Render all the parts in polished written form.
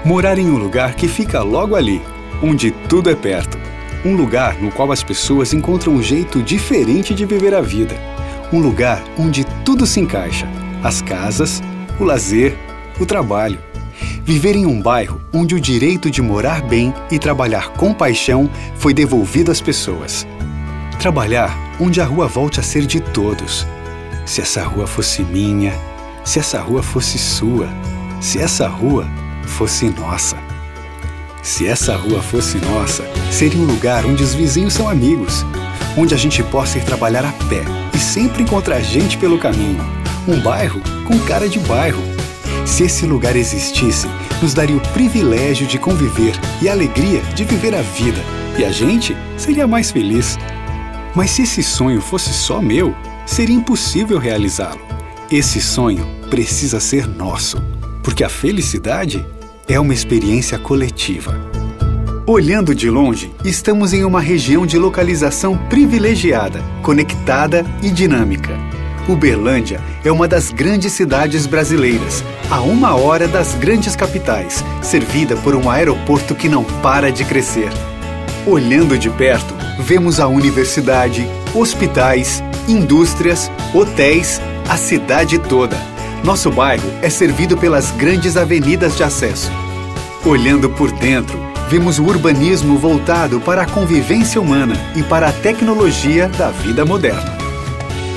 Morar em um lugar que fica logo ali, onde tudo é perto. Um lugar no qual as pessoas encontram um jeito diferente de viver a vida. Um lugar onde tudo se encaixa. As casas, o lazer, o trabalho. Viver em um bairro onde o direito de morar bem e trabalhar com paixão foi devolvido às pessoas. Trabalhar onde a rua volte a ser de todos. Se essa rua fosse minha, se essa rua fosse sua, se essa rua fosse nossa. Se essa rua fosse nossa, seria um lugar onde os vizinhos são amigos, onde a gente possa ir trabalhar a pé e sempre encontrar gente pelo caminho. Um bairro com cara de bairro. Se esse lugar existisse, nos daria o privilégio de conviver e a alegria de viver a vida, e a gente seria mais feliz. Mas se esse sonho fosse só meu, seria impossível realizá-lo. Esse sonho precisa ser nosso, porque a felicidade é uma experiência coletiva. Olhando de longe, estamos em uma região de localização privilegiada, conectada e dinâmica. Uberlândia é uma das grandes cidades brasileiras, a 1 hora das grandes capitais, servida por um aeroporto que não para de crescer. Olhando de perto, vemos a universidade, hospitais, indústrias, hotéis, a cidade toda. Nosso bairro é servido pelas grandes avenidas de acesso. Olhando por dentro, vemos o urbanismo voltado para a convivência humana e para a tecnologia da vida moderna.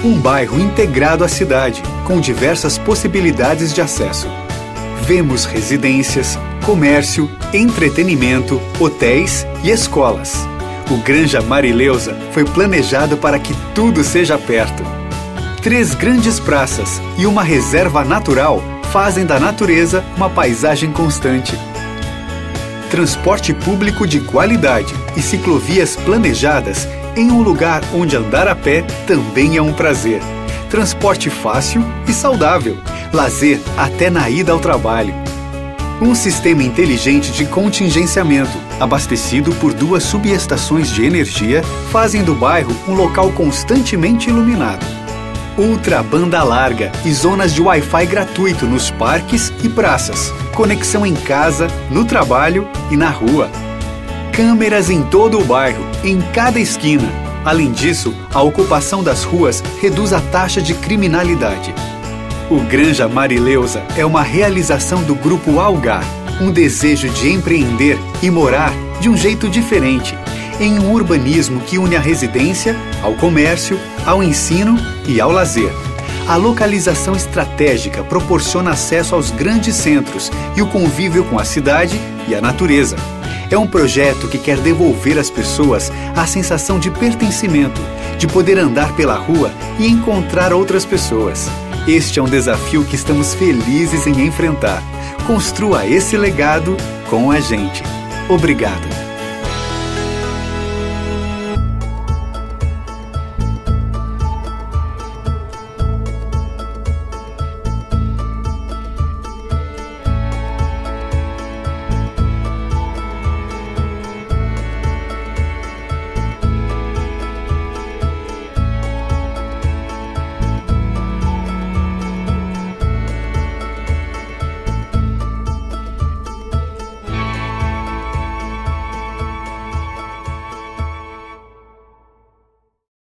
Um bairro integrado à cidade, com diversas possibilidades de acesso. Vemos residências, comércio, entretenimento, hotéis e escolas. O Granja Marileusa foi planejado para que tudo seja perto. 3 grandes praças e uma reserva natural fazem da natureza uma paisagem constante. Transporte público de qualidade e ciclovias planejadas em um lugar onde andar a pé também é um prazer. Transporte fácil e saudável. Lazer até na ida ao trabalho. Um sistema inteligente de contingenciamento, abastecido por 2 subestações de energia, fazem do bairro um local constantemente iluminado. Ultra banda larga e zonas de Wi-Fi gratuito nos parques e praças. Conexão em casa, no trabalho e na rua. Câmeras em todo o bairro, em cada esquina. Além disso, a ocupação das ruas reduz a taxa de criminalidade. O Granja Marileusa é uma realização do Grupo Algar, um desejo de empreender e morar de um jeito diferente, em um urbanismo que une a residência ao comércio, ao ensino e ao lazer. A localização estratégica proporciona acesso aos grandes centros e o convívio com a cidade e a natureza. É um projeto que quer devolver às pessoas a sensação de pertencimento, de poder andar pela rua e encontrar outras pessoas. Este é um desafio que estamos felizes em enfrentar. Construa esse legado com a gente. Obrigado.